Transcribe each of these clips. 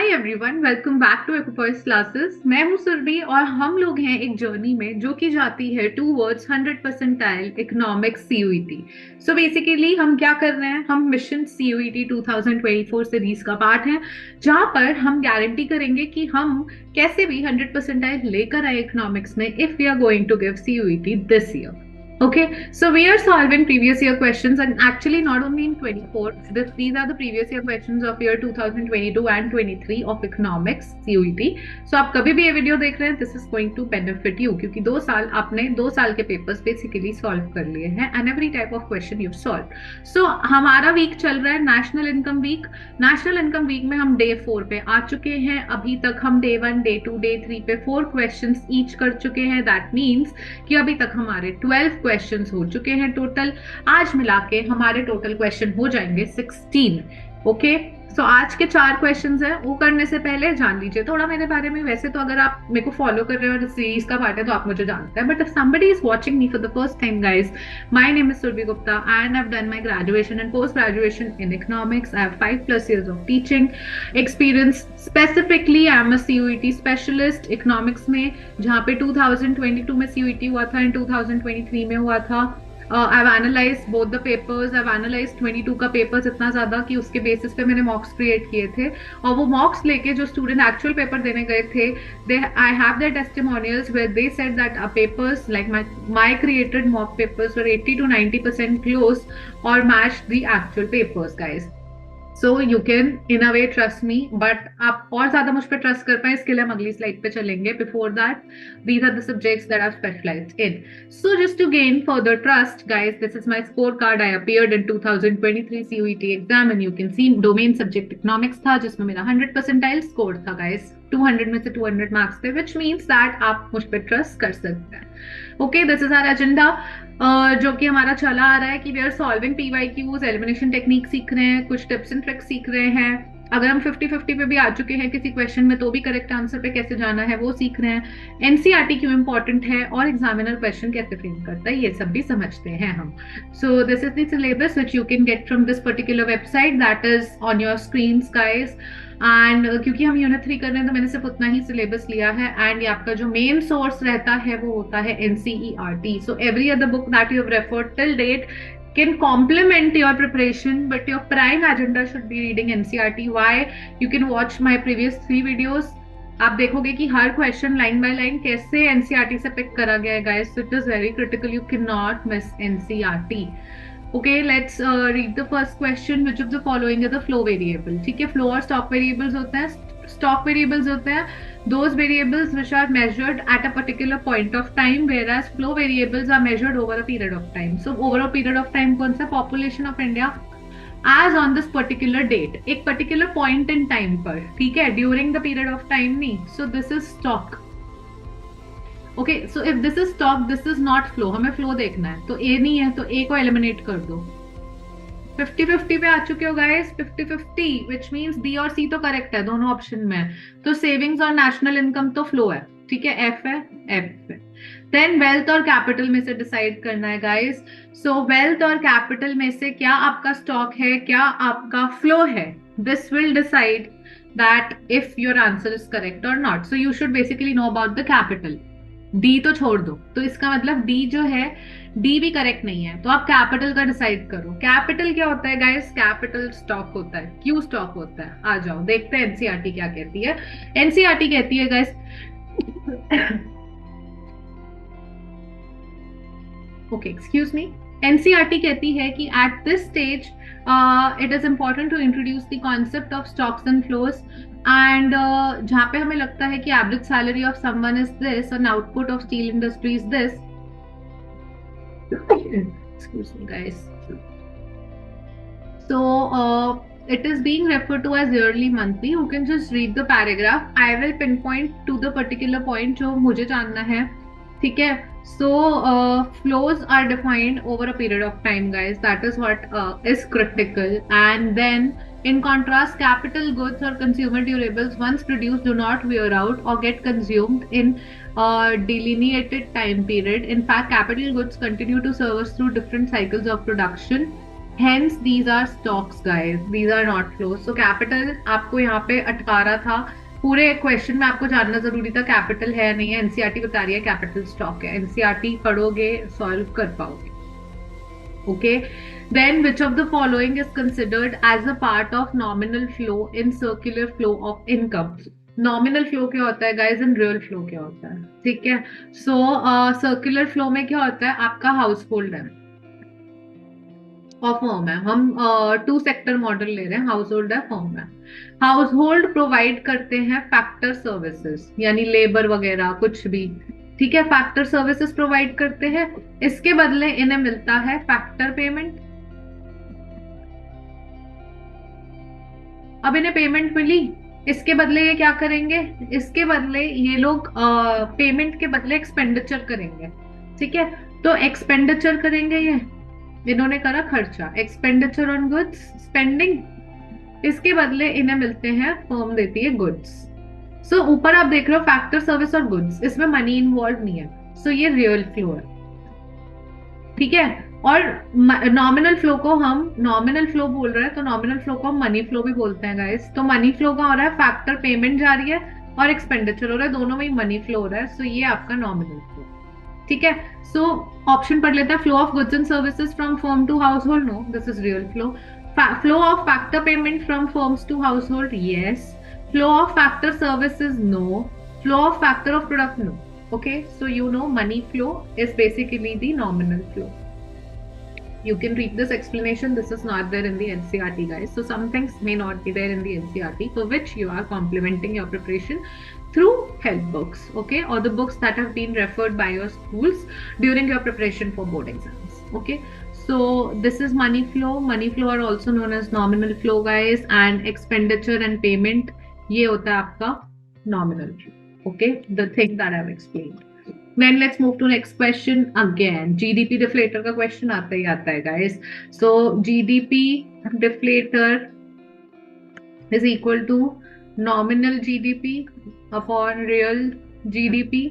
Everyone, welcome back to Aquapers classes. मैं हूं सुरभि और हम लोग हैं एक जर्नी में जो कि जाती है towards 100 percentile economics CUET. So basically हम क्या कर रहे हैं, हम मिशन सीयूईटी 2024 सीरीज का पार्ट है जहां पर हम गारंटी करेंगे कि हम कैसे भी 100 परसेंटाइल लेकर आए इकोनॉमिक्स में if we are going to give CUET this year. Okay, so we are solving previous year questions, and actually not only in 24, these are the previous year questions of year 2022 and 23 of economics CUET. So आप कभी भी ये video देख रहे हैं, this is going to benefit you क्योंकि 2 साल आपने 2 साल के पेपर्स बेसिकली सॉल्व कर लिए हैं and every type of question you've solved. So हमारा वीक चल रहा है national income week. National income week में हम डे 4 पे आ चुके हैं. अभी तक हम डे 1, डे 2, डे 3 पे 4 क्वेश्चंस ईच कर चुके हैं. दैट मीन्स कि अभी तक हमारे 12 क्वेश्चंस हो चुके हैं टोटल. आज मिला के हमारे टोटल क्वेश्चन हो जाएंगे 16. ओके, सो आज के 4 क्वेश्चंस हैं. वो करने से पहले जान लीजिए थोड़ा मेरे बारे में. वैसे तो अगर आप मेरे को फॉलो कर रहे हो और सीरीज का पार्ट है तो आप मुझे जानते हैं, but if somebody is watching me for the first time, guys, my name is Surbhi Gupta and I have done my graduation and post graduation in economics. I have 5+ years of teaching experience. Specifically I am a CUET specialist economics में, जहाँ पे 2022 में CUET हुआ था and 2023 में हुआ था. I've analyzed both the papers. I've analyzed 22 का पेपर्स इतना ज्यादा कि उसके बेसिस पे मैंने मॉक्स क्रिएट किए थे, और वो मॉक्स लेके जो स्टूडेंट एक्चुअल पेपर देने गए थे, I have their testimonials where they said that our papers, like my created mock papers, were 80 to 90% close or matched the actual papers, guys. So you can in a way trust me, but आप और ज्यादा मुझ पे trust कर पाए इसके लिए हम अगली स्लाइड पे चलेंगे. Before that, these are the subjects that I've specialized in. So just to gain further trust, guys, this is my scorecard. I appeared in 2023 CUET exam and you can see domain subject economics था जिसमें मेरा 100 percentile score था, guys. 200 में से 200 marks थे, which means that आप मुझ पे ट्रस्ट कर सकते हैं. Okay, this is our agenda जो कि हमारा चला आ रहा है कि we are solving PYQs, elimination technique सीख रहे हैं, कुछ टिप्स एंड ट्रिक्स सीख रहे हैं. अगर हम 50-50 पे भी आ चुके हैं किसी क्वेश्चन में तो भी करेक्ट आंसर पे कैसे जाना है वो सीख रहे हैं. एनसीईआरटी क्यों इंपॉर्टेंट है और एग्जामिनर क्वेश्चन कैसे फ्रेम करता है ये सब भी समझते हैं हम. So this is the syllabus which you can get from this particular website that is on your screens, guys. And क्योंकि हम यूनिट 3 कर रहे हैं तो मैंने सिर्फ उतना ही सिलेबस लिया है, एंड ये आपका जो मेन सोर्स रहता है वो होता है NCERT. So every other book that you have referred till date can complement your preparation, but your prime agenda should be reading NCERT. Why? You can watch my previous 3 videos. आप देखोगे कि हर question line by line कैसे NCERT से pick करा गया है, guys. It is very critical. You can not miss NCERT. Okay, let's read the first question. Which of the following is the flow variable? ठीक है, flow और stock variables होते हैं. Stock variables होते हैं those variables which are measured at a particular point of time, whereas flow variables are measured over a period of time. So over a period of time कौन सा? Population of India as on this particular date, एक particular point in time पर, ठीक है, during the period of time नहीं. So this is stock. Okay, so if this is stock, this is not flow. हमें flow देखना है तो ए नहीं है तो ए को एलिमिनेट कर दो. 50-50 पे आ चुके हो, गाइस. 50-50 विच मींस बी और सी तो करेक्ट है दोनों ऑप्शन में. तो सेविंग्स और नेशनल इनकम तो फ्लो है, ठीक है, एफ है, एफ है. देन वेल्थ और कैपिटल में से डिसाइड करना है, गाइस. सो वेल्थ और कैपिटल में से क्या आपका स्टॉक है, क्या आपका फ्लो है. This will decide that if your answer is correct और not. So you should basically know about the capital. D तो छोड़ दो, तो इसका मतलब डी जो है, डी भी करेक्ट नहीं है, तो आप कैपिटल का डिसाइड करो. कैपिटल क्या होता है, गाइस? कैपिटल स्टॉक होता है. क्यू स्टॉक होता है. आ जाओ देखते हैं एनसीईआरटी क्या कहती है. एनसीईआरटी कहती है, guys, okay, excuse me. NCERT कहती है कि at this stage it is important to introduce the concept of stocks and flows, and जहाँ पे हमें लगता है कि average salary of someone is this and output of steel industry is this. Excuse me, guys. So it is being referred to as yearly, monthly. You can just read the paragraph. I will pinpoint to the particular point जो मुझे जानना है, ठीक है. So flows are defined over a period of time, guys. That is what is critical. And then in contrast, capital goods or consumer durables once produced do not wear out or get consumed in a delineated time period. In fact, capital goods continue to serve us through different cycles of production. Hence these are stocks guys, these are not flows. So capital आपको यहाँ पे अटका रहा था, पूरे question में आपको जानना जरूरी था कैपिटल है नहीं है, एनसीईआरटी बता रही है कैपिटल स्टॉक है, एनसीईआरटी पढ़ोगे सॉल्व कर पाओगे. Okay, then which of the following is considered as a part of nominal flow in circular flow of income? Nominal flow क्या होता है गाइज एंड रियल फ्लो क्या होता है? ठीक है, सो सर्कुलर फ्लो में क्या होता है, आपका हाउस होल्ड है और फर्म है. हम टू सेक्टर मॉडल ले रहे हैं, हाउस होल्ड है फर्म है. हाउस होल्ड प्रोवाइड करते हैं फैक्टर सर्विसेज, यानी लेबर वगैरह कुछ भी. ठीक है, फैक्टर सर्विसेज प्रोवाइड करते हैं, इसके बदले इन्हें मिलता है फैक्टर पेमेंट. अब इन्हें पेमेंट मिली, इसके बदले ये क्या करेंगे, इसके बदले ये लोग पेमेंट के बदले एक्सपेंडिचर करेंगे. ठीक है, तो एक्सपेंडिचर करेंगे, ये इन्होंने करा खर्चा, एक्सपेंडिचर ऑन गुड्स, स्पेंडिंग. इसके बदले इन्हें मिलते हैं, फर्म देती है गुड्स. सो ऊपर आप देख रहे हो फैक्टर सर्विस और गुड्स, इसमें मनी इन्वॉल्व नहीं है, सो ये रियल फ्लो है. ठीक है, और नॉमिनल फ्लो को हम नॉमिनल फ्लो बोल रहे हैं, तो नॉमिनल फ्लो को हम मनी फ्लो भी बोलते हैं गाइस. तो मनी फ्लो का हो रहा है, फैक्टर पेमेंट जा रही है और एक्सपेंडिचर हो रहा है, दोनों में ही मनी फ्लो हो रहा है. सो ये आपका नॉमिनल फ्लो. ठीक है, सो ऑप्शन पढ़ लेते हैं. Flow of goods and services from firm to household, no, this is real flow. Flow of factor payment from firms to household, yes. Flow of factor services, no. Flow of factor of product, no. Okay, so you know money flow is basically the nominal flow. You can read this explanation. This is not there in the NCERT guys. So some things may not be there in the NCERT, for which you are complementing your preparation through help books, okay, or the books that have been referred by your schools during your preparation for board exams. Okay, so this is money flow. Money flow are also known as nominal flow guys, and expenditure and payment ये होता है आपका nominal flow. Okay, the thing that I've explained. Then let's move to next question again. GDP deflator का question आता ही आता है guys. So GDP deflator is equal to nominal GDP upon real GDP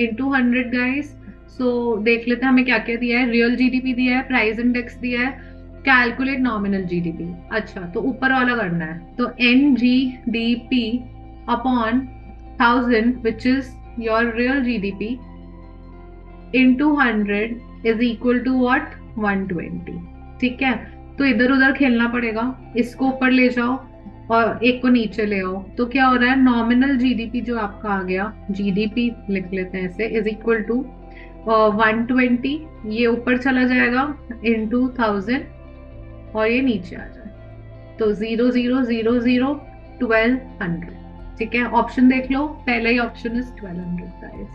into 100 guys. So देख लेते हैं हमें क्या क्या दिया है. रियल जीडीपी दिया है, प्राइस इंडेक्स दिया है, कैलकुलेट नॉमिनल जीडीपी. अच्छा, तो ऊपर वाला करना है, तो NGDP upon 1000 which is your real GDP into 100 is equal to what, 120. ठीक है, तो इधर उधर खेलना पड़ेगा, इसको ऊपर ले जाओ और एक को नीचे ले आओ. तो क्या हो रहा है, नॉमिनल जीडीपी जो आपका आ गया, जीडीपी लिख लेते हैं ऐसे, इज इक्वल टू 120, ये ऊपर चला जाएगा into 1000 और ये नीचे आ जाए, तो 0000 1200. ठीक है, ऑप्शन देख लो, पहला ही option is 1200 guys.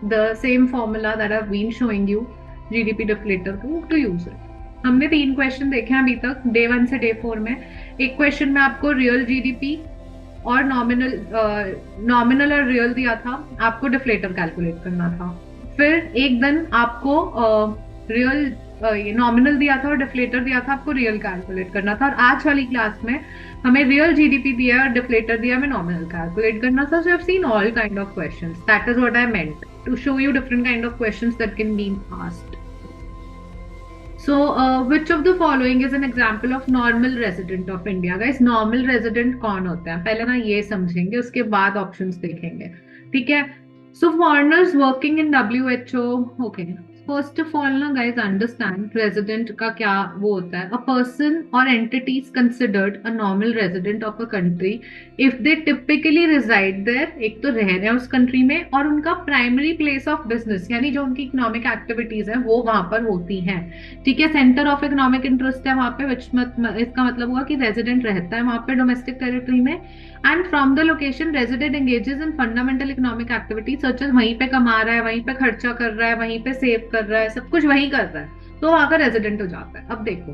The same formula that I have been showing you, GDP deflator to use it. हमने 3 क्वेश्चन देखे हैं अभी तक, डे 1 से डे 4 में. एक क्वेश्चन में आपको रियल जीडीपी और नॉमिनल और रियल दिया था, आपको डिफ्लेटर कैलकुलेट करना था. फिर एक दिन आपको रियल नॉमिनल दिया था और डिफ्लेटर दिया था, आपको रियल कैलकुलेट करना था. और आज वाली क्लास में हमें रियल जीडीपी दिया और डिफ्लेटर दिया, हमें नॉमिनल कैलकुलेट करना था. So I have seen all kind of questions. That is what I meant to show you different kind of questions that can be asked. So, which of the following is an example of normal resident of India? Guys, normal resident कौन होता है, पहले ना ये समझेंगे, उसके बाद options देखेंगे. ठीक है, so foreigners working in WHO. Okay, first of all ना guys understand resident का क्या वो होता है. A person or entity is considered a normal resident of a country if they typically reside there. एक तो रह रहे हैं उस कंट्री में, और उनका primary place of business यानी जो उनकी इकोनॉमिक एक्टिविटीज है वो वहां पर होती हैं. ठीक है, सेंटर ऑफ इकोनॉमिक इंटरेस्ट है वहां पे, इसका मतलब हुआ कि रेजिडेंट रहता है वहां पे डोमेस्टिक टेरिटरी में. And from the location resident engages in fundamental economic activities such as, वहीं पे कमा रहा है, वहीं पे खर्चा कर रहा है, वहीं पे सेव कर रहा है, सब कुछ वहीं कर रहा है, तो वहां का रेजिडेंट हो जाता है. अब देखो,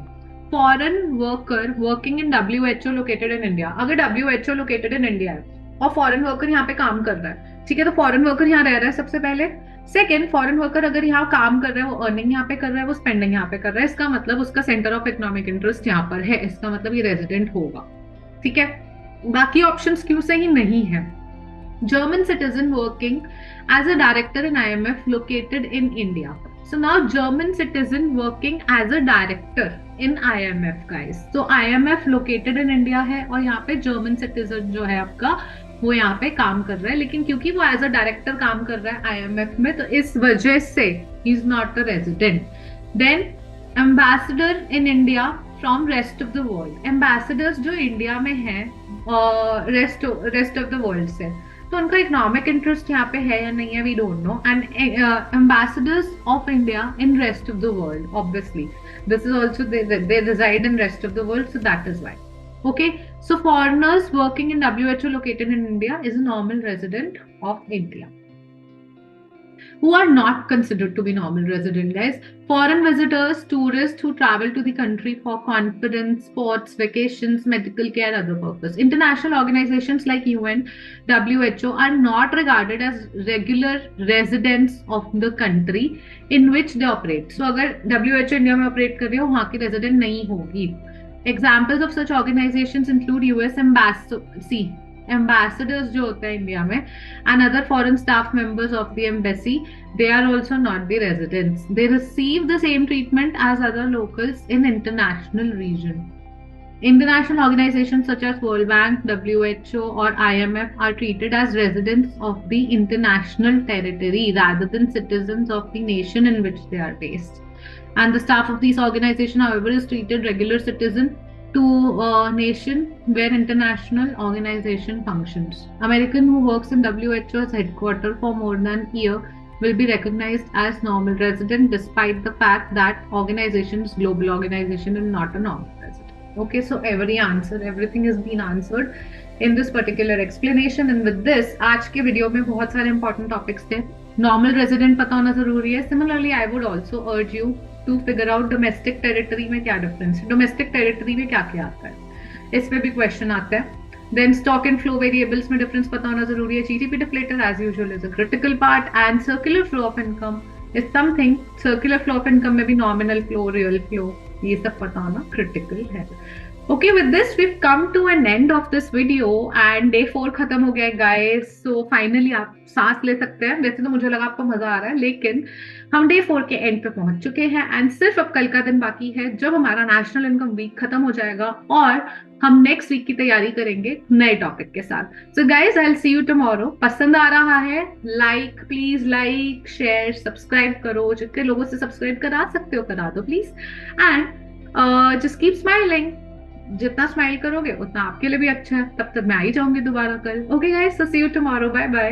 foreign worker working in WHO located in India. अगर WHO लोकेटेड इन इंडिया है और फॉरेन वर्कर यहाँ पे काम कर रहा है, ठीक है, तो फॉरेन वर्कर यहाँ रह रहा है सबसे पहले. सेकेंड, फॉरेन वर्कर अगर यहाँ काम कर रहा है, वो अर्निंग यहाँ पे कर रहा है, वो स्पेंडिंग यहाँ पे कर रहा है, इसका मतलब उसका सेंटर ऑफ इकोनॉमिक इंटरेस्ट यहाँ पर है, इसका मतलब ये रेजिडेंट होगा. ठीक है, बाकी ऑप्शंस क्यों से ही नहीं है. German citizen working as a director in IMF located in India. So now German citizen working as a director in IMF guys. So IMF located in India है और यहाँ पे German citizen जो है आपका वो यहाँ पे काम कर रहा है, लेकिन क्योंकि वो एज अ डायरेक्टर काम कर रहा है IMF में तो इस वजह से he is not a resident. Then ambassador in India from rest of the world. Ambassadors जो इंडिया में हैं रेस्ट ऑफ द वर्ल्ड से, तो उनका इकोनॉमिक इंटरेस्ट यहाँ पे है या नहीं है we don't know. And ambassadors of India in rest of the world, obviously this is also they reside in rest of the world, so that is why. Okay, so foreigners working in WHO located in India is a normal resident of India. Who are not considered to be normal resident, guys? Foreign visitors, tourists who travel to the country for conference, sports, vacations, medical care, other purpose. International organizations like UN, WHO are not regarded as regular residents of the country in which they operate. So अगर WHO India में operate कर रही है वहाँ की resident नहीं होगी. Examples of such organizations include US ambassadors जो होते हैं इंडिया में and other foreign staff members of the embassy. They are also not the residents. They receive the same treatment as other locals in international region. International organizations such as World Bank, WHO or IMF are treated as residents of the international territory rather than citizens of the nation in which they are based. And the staff of these organizations, however, is treated regular citizen to a nation where international organization functions. American who works in WHO's headquarters for more than a year will be recognized as normal resident despite the fact that organization is global organization and not a normal resident. Okay, so everything has been answered in this particular explanation. And with this, आज के video में बहुत सारे important topics थे. Normal resident पता होना जरूरी है. Similarly, I would also urge you to figure out domestic territory में क्या difference है, domestic territory में क्या क्या आता है, इस पे भी question आता है. Then stock and flow variables में difference पता होना जरूरी है. GDP deflator as usual is a critical part, and circular flow of income is something. Circular flow of income में भी nominal flow, real flow, ये सब पता होना critical है. Okay, with this we've come to an end of this video and day 4 खत्म हो गया है guys. So finally आप सांस ले सकते हैं. वैसे तो मुझे लगा आपको मजा आ रहा है, लेकिन हम डे 4 के एंड पे पहुंच चुके हैं एंड सिर्फ अब कल का दिन बाकी है जब हमारा नेशनल इनकम वीक खत्म हो जाएगा और हम नेक्स्ट वीक की तैयारी करेंगे नए टॉपिक के साथ. So guys I will see you tomorrow. पसंद आ रहा है like, please like, share, subscribe करो. जितने लोगों से सब्सक्राइब करा सकते हो करा दो please. And just keep smiling. जितना स्माइल करोगे उतना आपके लिए भी अच्छा है. तब तक मैं आई जाऊंगी दोबारा कल. Okay guys, so see you tomorrow. Bye bye.